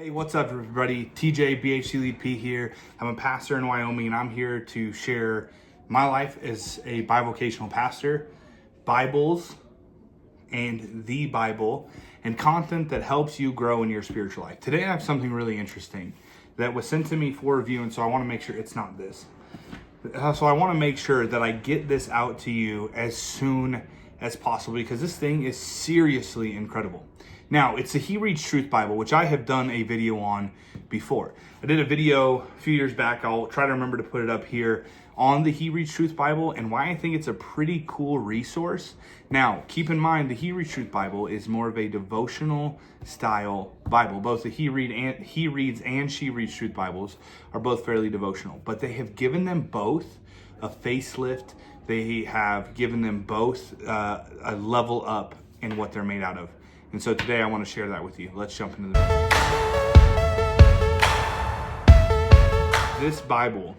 Hey, what's up, everybody? TJ, BHC Lead P here. I'm a pastor in Wyoming, and I'm here to share my life as a bivocational pastor, Bibles, and the Bible, and content that helps you grow in your spiritual life. Today, I have something really interesting that was sent to me for review, and so I want to make sure it's not this. So I want to make sure that I get this out to you as soon as possible because this thing is seriously incredible. Now, it's the He Reads Truth Bible, which I have done a video on before. I did a video a few years back. I'll try to remember to put it up here on the He Reads Truth Bible and why I think it's a pretty cool resource. Now, keep in mind, the He Reads Truth Bible is more of a devotional style Bible. Both the He Reads and She Reads Truth Bibles are both fairly devotional, but they have given them both a facelift. They have given them both a level up in what they're made out of. And so today I want to share that with you. Let's jump into the video. This Bible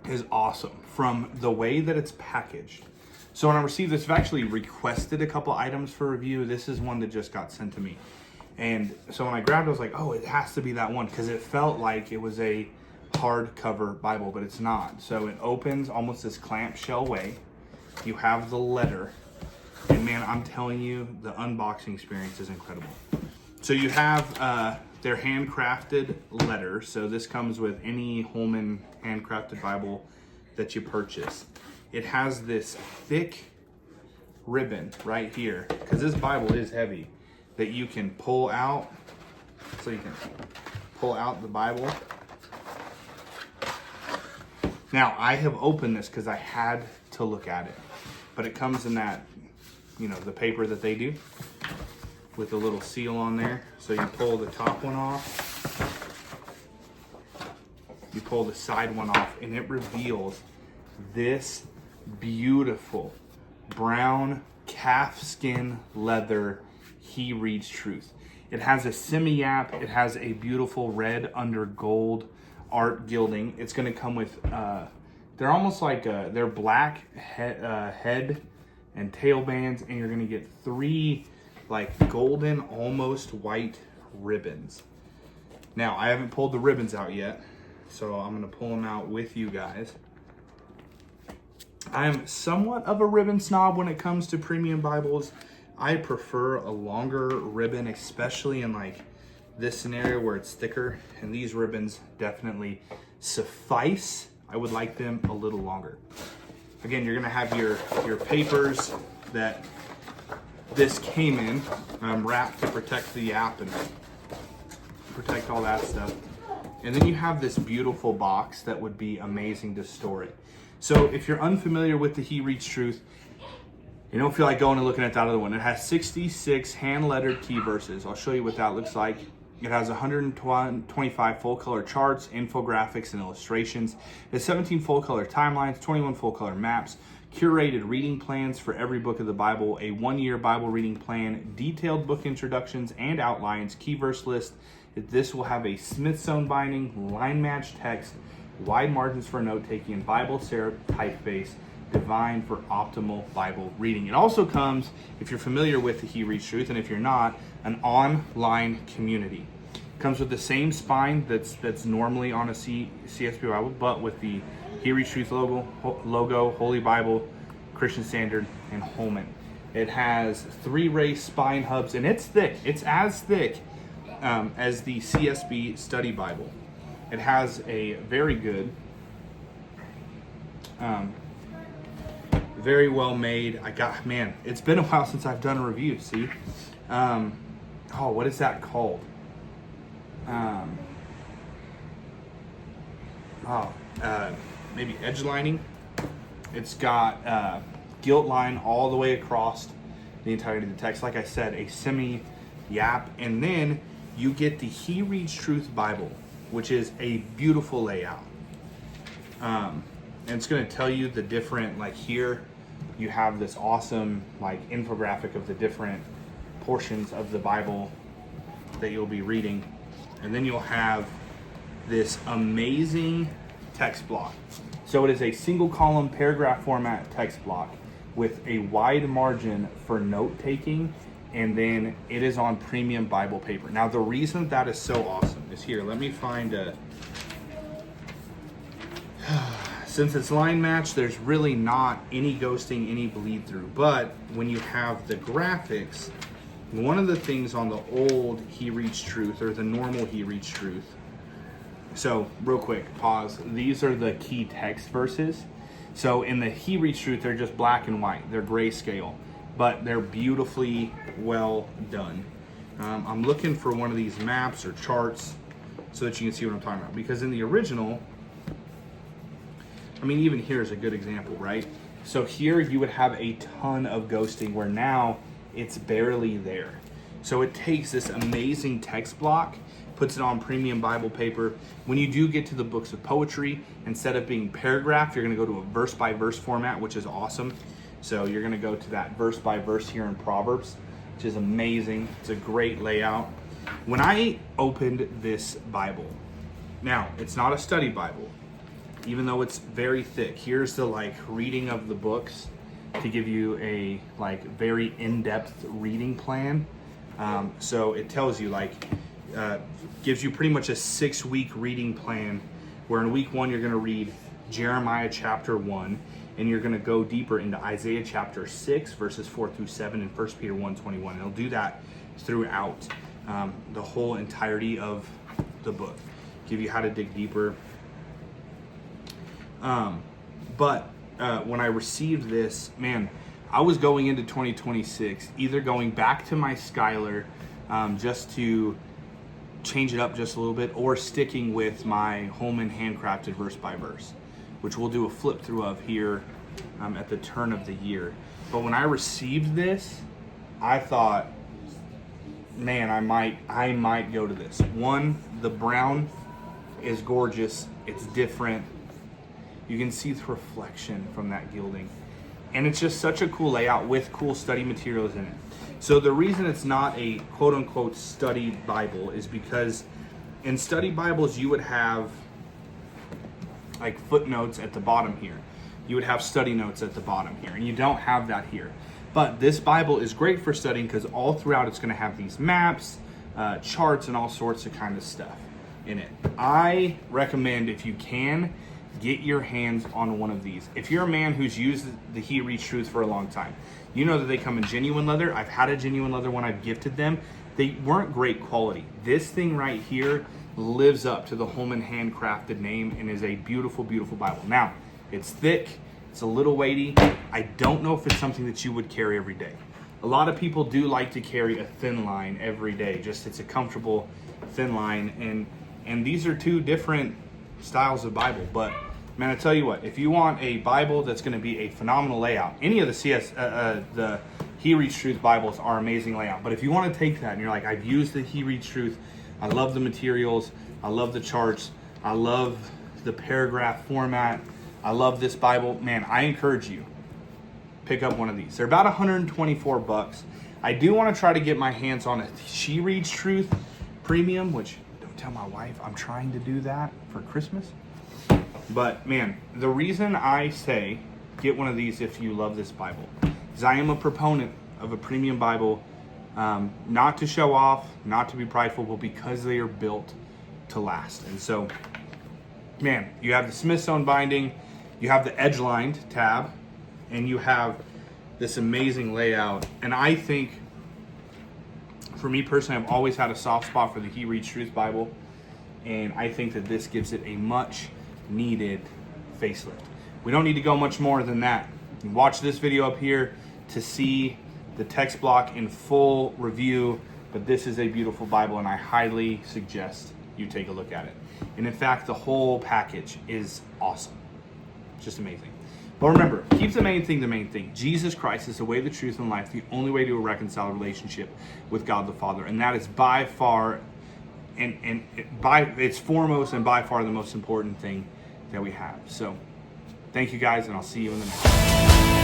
is awesome from the way that it's packaged. So when I received this, I've actually requested a couple items for review. This is one that just got sent to me. And so when I grabbed it, I was like, oh, it has to be that one because it felt like it was a hardcover Bible, but it's not. So it opens almost this clamshell way. You have the letter. And man, I'm telling you, the unboxing experience is incredible. So you have their handcrafted letter. So this comes with any Holman handcrafted Bible that you purchase. It has this thick ribbon right here, because this Bible is heavy, that you can pull out. So you can pull out the Bible. Now, I have opened this because I had to look at it. But it comes in that, you know, the paper that they do with a little seal on there. So you pull the top one off, you pull the side one off, and it reveals this beautiful brown calfskin leather He Reads Truth. It has a semi-yap. It has a beautiful red under gold art gilding. It's going to come with, they're almost like, they're black head and tail bands, and you're gonna get 3 like golden, almost white ribbons. Now, I haven't pulled the ribbons out yet, so I'm gonna pull them out with you guys. I am somewhat of a ribbon snob when it comes to premium Bibles. I prefer a longer ribbon, especially in like this scenario where it's thicker, and these ribbons definitely suffice. I would like them a little longer. Again, you're gonna have your papers that this came in, wrapped to protect the app and protect all that stuff. And then you have this beautiful box that would be amazing to store it. So if you're unfamiliar with the He Reads Truth, you don't feel like going and looking at that other one. It has 66 hand-lettered key verses. I'll show you what that looks like. It has 125 full-color charts, infographics, and illustrations. It has 17 full-color timelines, 21 full-color maps, curated reading plans for every book of the Bible, a one-year Bible reading plan, detailed book introductions and outlines, key verse list. This will have a Smithsonian binding, line-matched text, wide margins for note-taking, and Bible serif typeface, designed for optimal Bible reading. It also comes, if you're familiar with the He Reads Truth, and if you're not, an online community. It comes with the same spine that's normally on a CSB Bible, but with the He Reads Truth logo, Holy Bible, Christian Standard, and Holman. It has 3 raised spine hubs, and it's thick. It's as thick as the CSB Study Bible. It has a very good, very well made. Man, it's been a while since I've done a review. See, what is that called? Maybe edge lining. It's got gilt line all the way across the entirety of the text. Like I said, a semi-yap, and then you get the He Reads Truth Bible, which is a beautiful layout. And it's going to tell you the different, like here, you have this awesome like infographic of the different portions of the Bible that you'll be reading. And then you'll have this amazing text block. So it is a single column paragraph format text block with a wide margin for note taking and then it is on premium Bible paper. Now, the reason that is so awesome is here. Let me find a... Since it's line match, there's really not any ghosting, any bleed through. But when you have the graphics, one of the things on the old He Reads Truth, or the normal He Reads Truth, so real quick, pause. These are the key text verses. So in the He Reads Truth, they're just black and white. They're grayscale, but they're beautifully well done. I'm looking for one of these maps or charts so that you can see what I'm talking about. Because in the original, I mean, even here is a good example, right? So here you would have a ton of ghosting where now it's barely there. So it takes this amazing text block, puts it on premium Bible paper. When you do get to the books of poetry, instead of being paragraphed, you're gonna go to a verse by verse format, which is awesome. So you're gonna go to that verse by verse here in Proverbs, which is amazing. It's a great layout. When I opened this Bible, now it's not a study Bible, even though it's very thick. Here's the reading of the books to give you a very in-depth reading plan. So it tells you gives you pretty much a 6-week reading plan, where in week 1 you're going to read Jeremiah chapter 1, and you're going to go deeper into Isaiah chapter 6 verses 4 through 7 and 1 Peter 1:21. It'll do that throughout the whole entirety of the book, give you how to dig deeper. But when I received this, man, I was going into 2026 either going back to my Skylar just to change it up just a little bit, or sticking with my Holman handcrafted verse by verse, which we'll do a flip through of here at the turn of the year. But when I received this, I thought, man, I might go to this. One, the brown is gorgeous. It's different. You can see the reflection from that gilding. And it's just such a cool layout with cool study materials in it. So the reason it's not a quote-unquote study Bible is because in study Bibles you would have footnotes at the bottom here. You would have study notes at the bottom here, and you don't have that here. But this Bible is great for studying because all throughout it's going to have these maps, charts, and all sorts of kind of stuff in it. I recommend, if you can, get your hands on one of these. If you're a man who's used the He Reads Truth for a long time, you know that they come in genuine leather. I've had a genuine leather when I've gifted them. They weren't great quality. This thing right here lives up to the Holman handcrafted name and is a beautiful, beautiful Bible. Now, it's thick, it's a little weighty. I don't know if it's something that you would carry every day. A lot of people do like to carry a thin line every day. Just it's a comfortable thin line, and these are two different styles of Bible. But man, I tell you what, if you want a Bible that's going to be a phenomenal layout, any of the He Reads Truth Bibles are amazing layout. But if you want to take that and you're like, I've used the He Reads Truth, I love the materials, I love the charts, I love the paragraph format, I love this Bible, man, I encourage you, pick up one of these. They're about $124. I do want to try to get my hands on a She Reads Truth Premium, which don't tell my wife I'm trying to do that for Christmas. But man, the reason I say get one of these if you love this Bible is I am a proponent of a premium Bible, not to show off, not to be prideful, but because they are built to last. And so, man, you have the Smithsonian binding, you have the edge-lined tab, and you have this amazing layout. And I think, for me personally, I've always had a soft spot for the He Reads Truth Bible, and I think that this gives it a much needed facelift. We don't need to go much more than that. You can watch this video up here to see the text block in full review, but this is a beautiful Bible and I highly suggest you take a look at it. And in fact, the whole package is awesome. It's just amazing. But remember, keep the main thing the main thing. Jesus Christ is the way, the truth, and life, the only way to a reconciled relationship with God the Father. And that is by far it's foremost and by far the most important thing that we have. So thank you guys, and I'll see you in the next one.